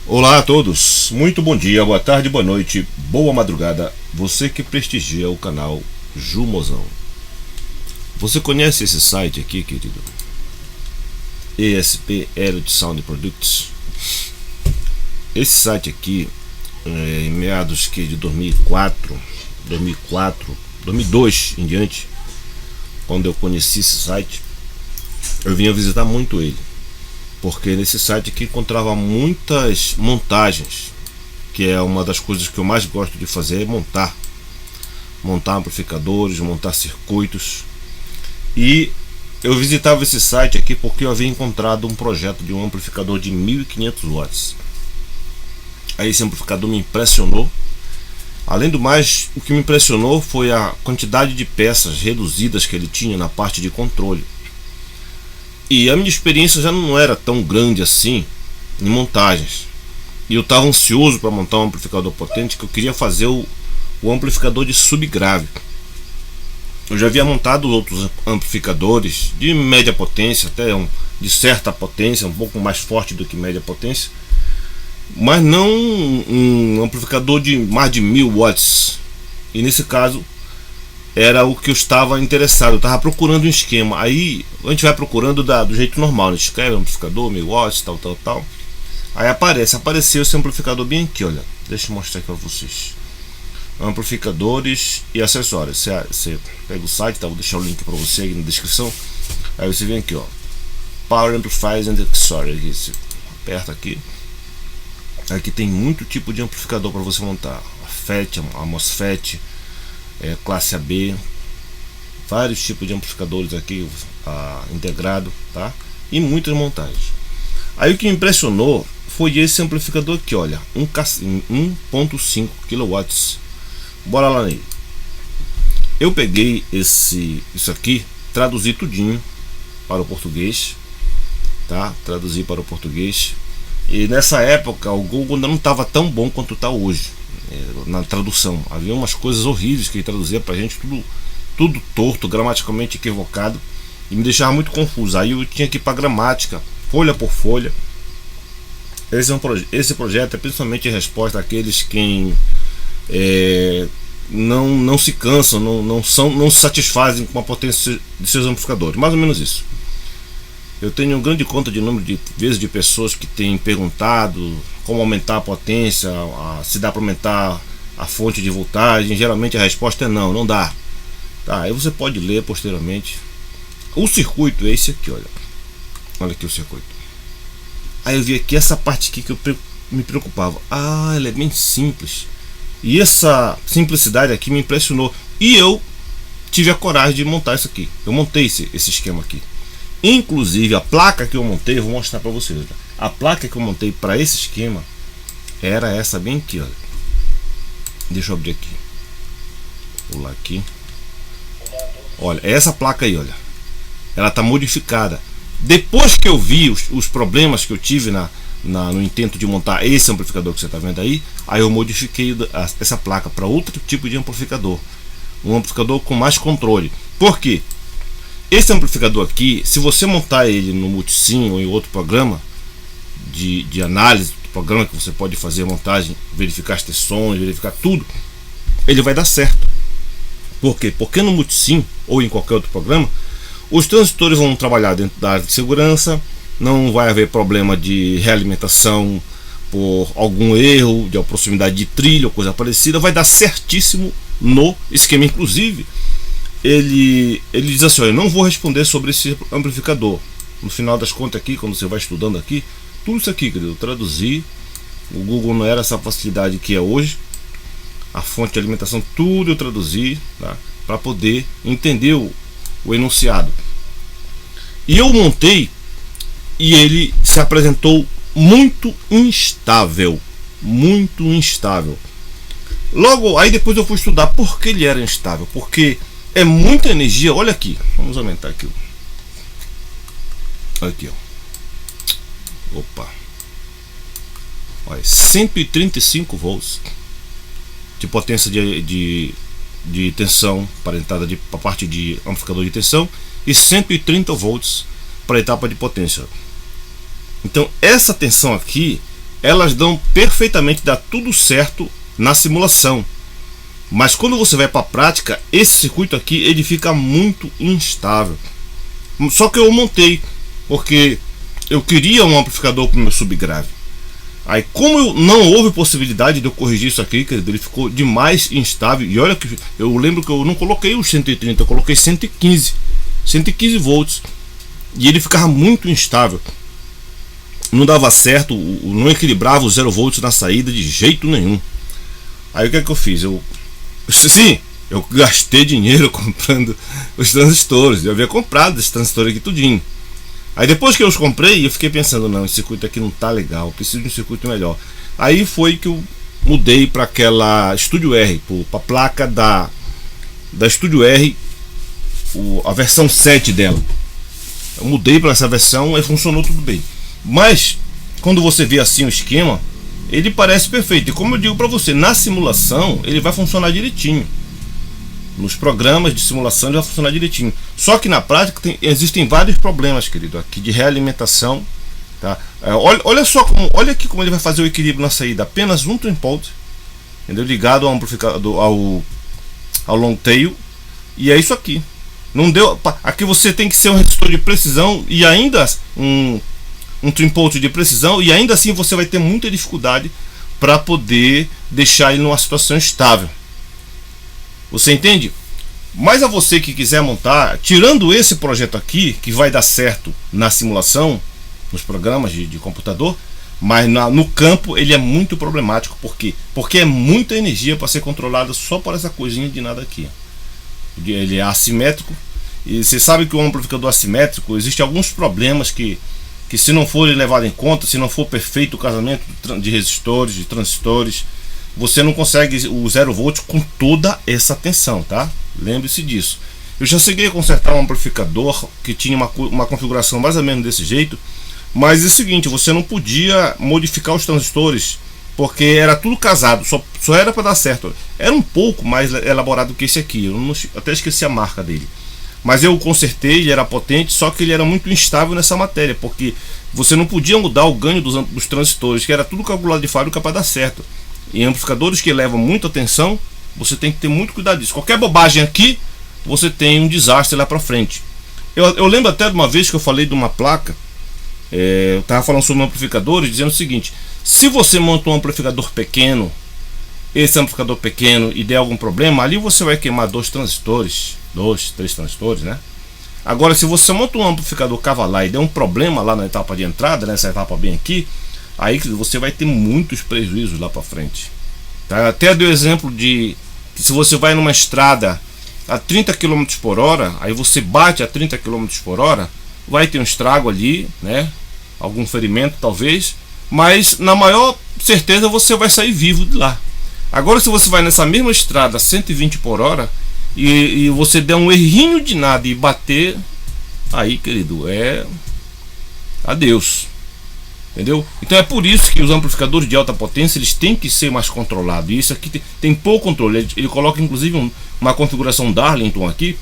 Olá a todos, muito bom dia, boa tarde, boa noite, boa madrugada, você que prestigia o canal Jumozão. Você conhece esse site aqui, querido? ESP Elite Sound Products. Esse site aqui, em meados de 2004, 2002 em diante, quando eu conheci esse site, eu vinha visitar muito ele. Porque nesse site aqui encontrava muitas montagens, que é uma das coisas que eu mais gosto de fazer, é montar amplificadores, montar circuitos. E eu visitava esse site aqui porque eu havia encontrado um projeto de um amplificador de 1500 watts. Aí esse amplificador me impressionou. Além do mais, o que me impressionou foi a quantidade de peças reduzidas que ele tinha na parte de controle. E a minha experiência já não era tão grande assim em montagens. E eu estava ansioso para montar um amplificador potente, que eu queria fazer o amplificador de subgrave. Eu já havia montado outros amplificadores de média potência, até de certa potência, um pouco mais forte do que média potência, mas não um amplificador de mais de 1000 watts. E nesse caso era o que eu estava interessado, eu estava procurando um esquema. Aí a gente vai procurando do jeito normal, a gente escreve amplificador, 1000 watts, tal. Aí apareceu esse amplificador bem aqui, olha. Deixa eu mostrar aqui para vocês. Amplificadores e acessórios. Você pega o site, tá? Vou deixar o link para você aí na descrição. Aí você vem aqui, ó, Power Amplifiers and Accessories. Você aperta aqui. Aqui tem muito tipo de amplificador para você montar. A FET, a MOSFET, classe AB, vários tipos de amplificadores aqui, integrado, tá? E muitas montagens. Aí o que me impressionou foi esse amplificador aqui, olha, 1.5 kW. Bora lá nele. Eu peguei isso aqui, traduzi tudinho para o português, tá? Traduzi para o português. E nessa época o Google ainda não estava tão bom quanto está hoje. Na tradução havia umas coisas horríveis que ele traduzia pra gente, tudo torto, gramaticalmente equivocado, e me deixava muito confuso. Aí eu tinha que ir para gramática, folha por folha. Esse projeto é principalmente em resposta àqueles que não se cansam, não se satisfazem com a potência de seus amplificadores, mais ou menos isso. Eu tenho um grande conta de número de vezes de pessoas que têm perguntado como aumentar a potência, se dá para aumentar a fonte de voltagem. Geralmente a resposta é não dá. Tá, aí você pode ler posteriormente. O circuito é esse aqui, olha aqui o circuito. Aí eu vi aqui essa parte aqui que eu me preocupava. Ela é bem simples. E essa simplicidade aqui me impressionou. E eu tive a coragem de montar isso aqui. Eu montei esse esquema aqui. Inclusive a placa que eu montei, eu vou mostrar para vocês. A placa que eu montei para esse esquema era essa bem aqui, olha. Deixa eu abrir aqui. Vou lá aqui. Olha, essa placa aí, olha. Ela tá modificada. Depois que eu vi os problemas que eu tive no intento de montar esse amplificador que você tá vendo aí eu modifiquei essa placa para outro tipo de amplificador. Um amplificador com mais controle. Por quê? Esse amplificador aqui, se você montar ele no Multisim ou em outro programa de análise do programa, que você pode fazer a montagem, verificar as tensões, verificar tudo, ele vai dar certo. Por quê? Porque no Multisim ou em qualquer outro programa, os transistores vão trabalhar dentro da área de segurança, não vai haver problema de realimentação por algum erro de proximidade de trilho ou coisa parecida, vai dar certíssimo no esquema. Inclusive ele diz assim: olha, eu não vou responder sobre esse amplificador. No final das contas aqui, quando você vai estudando aqui, tudo isso aqui, querido, eu traduzi. O Google não era essa facilidade que é hoje. A fonte de alimentação, tudo eu traduzi, tá? Para poder entender o enunciado. E eu montei e ele se apresentou muito instável. Muito instável. Logo, aí depois eu fui estudar por que ele era instável. Porque é muita energia. Olha aqui, vamos aumentar aqui. Aqui, ó. Opa. Olha, 135 volts de potência de tensão para entrada para a parte de amplificador de tensão e 130 volts para a etapa de potência. Então essa tensão aqui elas dão perfeitamente, dá tudo certo na simulação. Mas quando você vai para a prática, esse circuito aqui ele fica muito instável. Só que eu montei porque eu queria um amplificador para o meu subgrave. Aí, como não houve possibilidade de eu corrigir isso aqui, querido, ele ficou demais instável. E olha que eu lembro que eu não coloquei os 130, eu coloquei 115 volts. E ele ficava muito instável. Não dava certo, não equilibrava os 0 volts na saída de jeito nenhum. Aí o que é que eu fiz? Eu gastei dinheiro comprando os transistores. Eu havia comprado esse transistor aqui tudinho. Aí depois que eu os comprei, eu fiquei pensando, não, esse circuito aqui não tá legal, preciso de um circuito melhor. Aí foi que eu mudei para aquela Studio R, para a placa da Studio R, a versão 7 dela. Eu mudei para essa versão e funcionou tudo bem. Mas quando você vê assim o esquema, ele parece perfeito. E como eu digo para você, na simulação ele vai funcionar direitinho. Nos programas de simulação ele vai funcionar direitinho. Só que na prática existem vários problemas, querido, aqui de realimentação, tá? Olha só olha aqui como ele vai fazer o equilíbrio na saída. Apenas um twin port, entendeu? Ligado ao amplificador, ao long tail. E é isso aqui. Não deu. Aqui você tem que ser um resistor de precisão e ainda um twin port de precisão, e ainda assim você vai ter muita dificuldade para poder deixar ele numa situação estável. Você entende? Mas a você que quiser montar, tirando esse projeto aqui, que vai dar certo na simulação, nos programas de computador, mas no campo ele é muito problemático. Por quê? Porque é muita energia para ser controlada só por essa coisinha de nada aqui. Ele é assimétrico, e você sabe que o amplificador assimétrico, existem alguns problemas que se não forem levados em conta, se não for perfeito o casamento de resistores, de transistores, você não consegue o 0 volt com toda essa tensão, tá? Lembre-se disso. Eu já cheguei a consertar um amplificador que tinha uma configuração mais ou menos desse jeito, mas é o seguinte, você não podia modificar os transistores, porque era tudo casado, só era para dar certo. Era um pouco mais elaborado que esse aqui, até esqueci a marca dele. Mas eu consertei, ele era potente, só que ele era muito instável nessa matéria, porque você não podia mudar o ganho dos transistores, que era tudo calculado de fábrica para dar certo. Em amplificadores que levam muita tensão, você tem que ter muito cuidado disso. Qualquer bobagem aqui, você tem um desastre lá para frente. Eu lembro até de uma vez que eu falei de uma placa, eu estava falando sobre amplificadores, dizendo o seguinte: se você monta um amplificador pequeno, esse amplificador pequeno, e der algum problema, ali você vai queimar 2 transistores, 2, 3 transistores, né? Agora, se você monta um amplificador cavalar e der um problema lá na etapa de entrada, nessa etapa bem aqui, aí você vai ter muitos prejuízos lá para frente, tá? Até deu exemplo de que se você vai numa estrada a 30 km por hora, aí você bate a 30 km por hora, vai ter um estrago ali, né? Algum ferimento talvez, mas na maior certeza você vai sair vivo de lá. Agora, se você vai nessa mesma estrada a 120 por hora e você der um errinho de nada e bater, aí, querido, é adeus. Entendeu? Então é por isso que os amplificadores de alta potência eles têm que ser mais controlados. E isso aqui tem pouco controle. Ele coloca inclusive uma configuração Darlington aqui,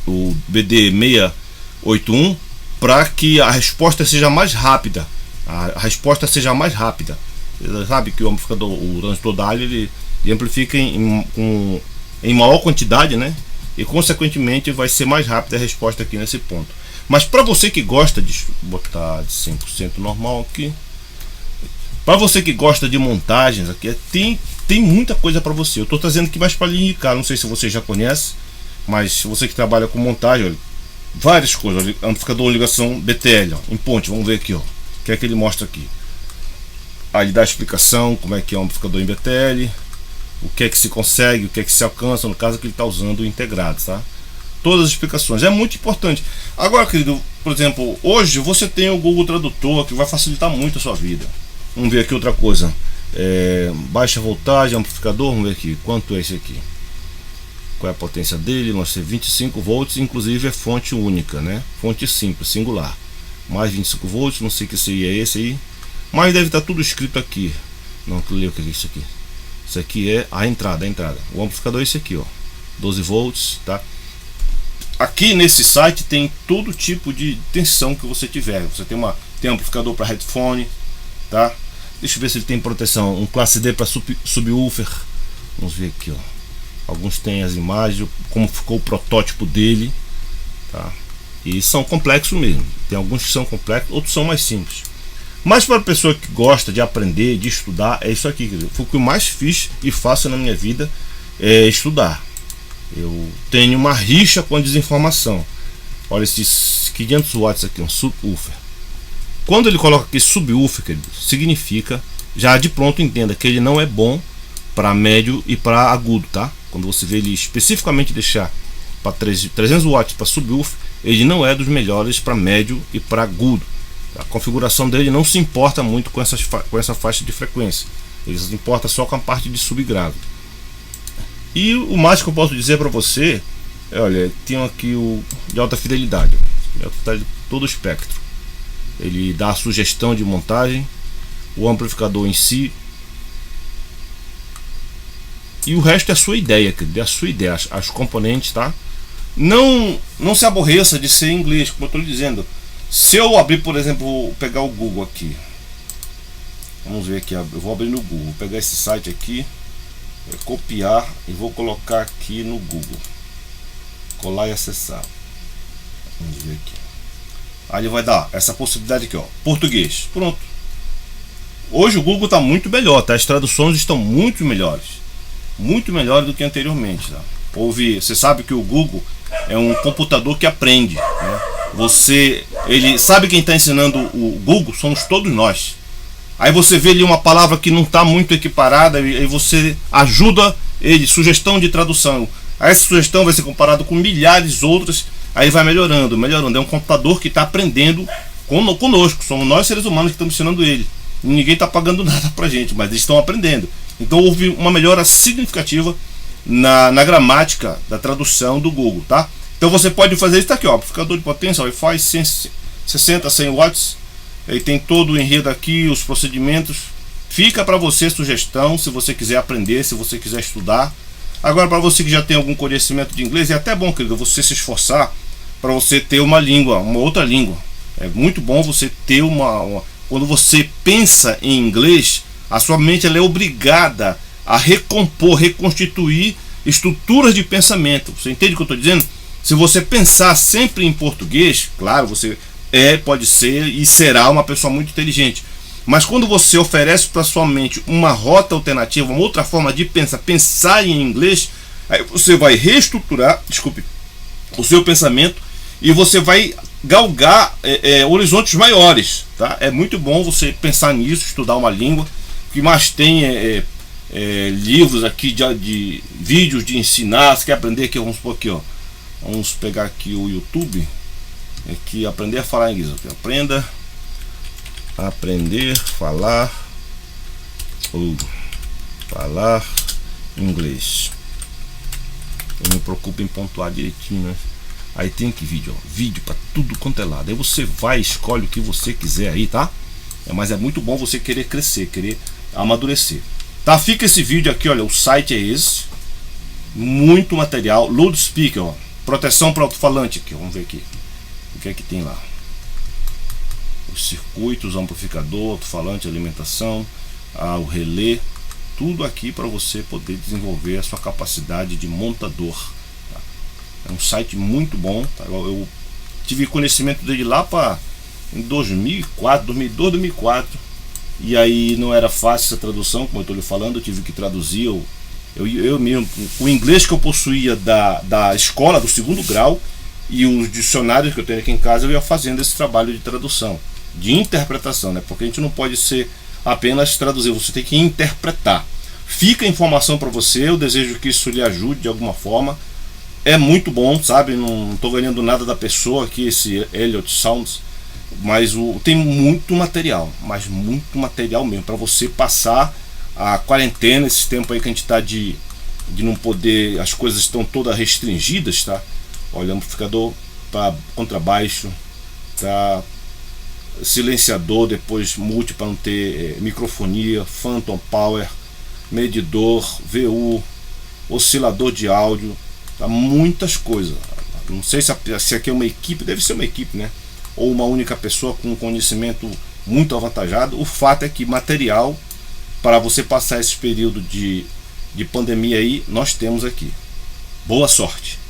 o BD681, para que a resposta seja mais rápida. A resposta seja mais rápida. Você sabe que o amplificador, o transistor Darlington, ele amplifica em maior quantidade, né? E consequentemente vai ser mais rápida a resposta aqui nesse ponto. Mas para você que gosta de botar de 100% normal aqui, para você que gosta de montagens aqui, tem muita coisa para você. Eu estou trazendo aqui mais para lhe indicar. Não sei se você já conhece, mas se você que trabalha com montagem, olha, várias coisas. Olha, amplificador ligação BTL, ó, em ponte. Vamos ver aqui, ó. O que é que ele mostra aqui? Aí ele dá a explicação como é que é um amplificador em BTL, o que é que se consegue, o que é que se alcança, no caso que ele está usando integrado, tá? Todas as explicações, é muito importante. Agora, querido, por exemplo, hoje você tem o Google Tradutor, que vai facilitar muito a sua vida. Vamos ver aqui outra coisa. Baixa voltagem, amplificador, vamos ver aqui, quanto é esse aqui? Qual é a potência dele? Nós temos 25 volts, inclusive é fonte única, né? Fonte simples, singular. Mais 25 volts, não sei que seria esse aí, mas deve estar tudo escrito aqui. Não, que leu o que é isso aqui. Isso aqui é a entrada, O amplificador é esse aqui, ó. 12 volts, tá? Aqui nesse site tem todo tipo de tensão que você tiver. Você tem amplificador para headphone, tá? Deixa eu ver se ele tem proteção. Um classe D para subwoofer. Vamos ver aqui, ó. Alguns têm as imagens, como ficou o protótipo dele, tá? E são complexos mesmo. Tem alguns que são complexos, outros são mais simples. Mas para a pessoa que gosta de aprender, de estudar, é isso aqui. Foi o que eu mais fiz e faço na minha vida, é estudar. Eu tenho uma rixa com a desinformação. Olha esses 500 watts aqui, um subwoofer. Quando ele coloca aqui subwoofer, querido, significa, já de pronto entenda que ele não é bom para médio e para agudo, tá? Quando você vê ele especificamente deixar para 300 watts para subwoofer, ele não é dos melhores para médio e para agudo. A configuração dele não se importa muito com essa faixa de frequência. Ele se importa só com a parte de subgrave. E o mais que eu posso dizer para você é, olha, tem aqui o de alta fidelidade, todo o espectro. Ele dá a sugestão de montagem, o amplificador em si, e o resto é a sua ideia, querido, é a sua ideia, as componentes, tá? Não se aborreça de ser em inglês, como eu estou lhe dizendo. Se eu abrir, por exemplo, pegar o Google aqui, vamos ver aqui, eu vou abrir no Google, vou pegar esse site aqui, copiar e vou colocar aqui no Google, colar e acessar. Vamos ver aqui. Aí ele vai dar essa possibilidade aqui, ó, português. Pronto. Hoje o Google está muito melhor, tá? As traduções estão muito melhores do que anteriormente, tá? Você sabe que o Google é um computador que aprende, né? Ele sabe quem está ensinando o Google, somos todos nós. Aí você vê ali uma palavra que não está muito equiparada e você ajuda ele, sugestão de tradução. Aí essa sugestão vai ser comparada com milhares outras, aí vai melhorando. É um computador que está aprendendo conosco, somos nós seres humanos que estamos ensinando ele. Ninguém está pagando nada pra gente, mas eles estão aprendendo. Então houve uma melhora significativa na gramática da tradução do Google, tá? Então você pode fazer isso aqui, ó, amplificador de potência, Wi-Fi 60 100 watts. Ele tem todo o enredo aqui, os procedimentos. Fica para você sugestão, se você quiser aprender, se você quiser estudar. Agora, para você que já tem algum conhecimento de inglês, é até bom, querido, você se esforçar para você ter uma outra língua. É muito bom você ter quando você pensa em inglês, a sua mente ela é obrigada a recompor, reconstituir estruturas de pensamento. Você entende o que eu estou dizendo? Se você pensar sempre em português, claro, você pode ser e será uma pessoa muito inteligente. Mas quando você oferece para sua mente uma rota alternativa, uma outra forma de pensar em inglês, aí você vai reestruturar, o seu pensamento e você vai galgar horizontes maiores, tá? É muito bom você pensar nisso, estudar uma língua. O que mais tem livros aqui de vídeos de ensinar. Você quer aprender aqui? Vamos supor aqui, ó. Vamos pegar aqui o YouTube. Aqui, aprender a falar inglês. Aprender a falar inglês. Eu me preocupo em pontuar direitinho, né? Aí tem que vídeo para tudo quanto é lado. Aí você vai, escolhe o que você quiser aí, tá? Mas é muito bom você querer crescer, querer amadurecer. Tá, fica esse vídeo aqui, olha, o site é esse. Muito material, loudspeaker, ó, proteção para alto-falante aqui, vamos ver aqui. O que é que tem lá? Os circuitos, amplificador, alto-falante, alimentação, o relé, tudo aqui para você poder desenvolver a sua capacidade de montador. Tá? É um site muito bom, tá? Eu tive conhecimento dele lá em 2004, 2004, e aí não era fácil essa tradução, como eu estou lhe falando, eu tive que traduzir, eu mesmo, o inglês que eu possuía da escola, do segundo grau, e os dicionários que eu tenho aqui em casa, eu ia fazendo esse trabalho de tradução, de interpretação, né? Porque a gente não pode ser apenas traduzir, você tem que interpretar. Fica a informação para você, eu desejo que isso lhe ajude de alguma forma. É muito bom, sabe? Não estou ganhando nada da pessoa aqui, esse Elliott Sounds, mas tem muito material, mas muito material mesmo, para você passar a quarentena, esse tempo aí que a gente está de não poder, as coisas estão todas restringidas, tá? Olha, amplificador para contrabaixo, tá? Silenciador, depois multi para não ter microfonia, phantom power, medidor, VU, oscilador de áudio, tá? Muitas coisas. Não sei se aqui é uma equipe, deve ser uma equipe, né? Ou uma única pessoa com conhecimento muito avantajado. O fato é que material para você passar esse período de pandemia aí, nós temos aqui. Boa sorte!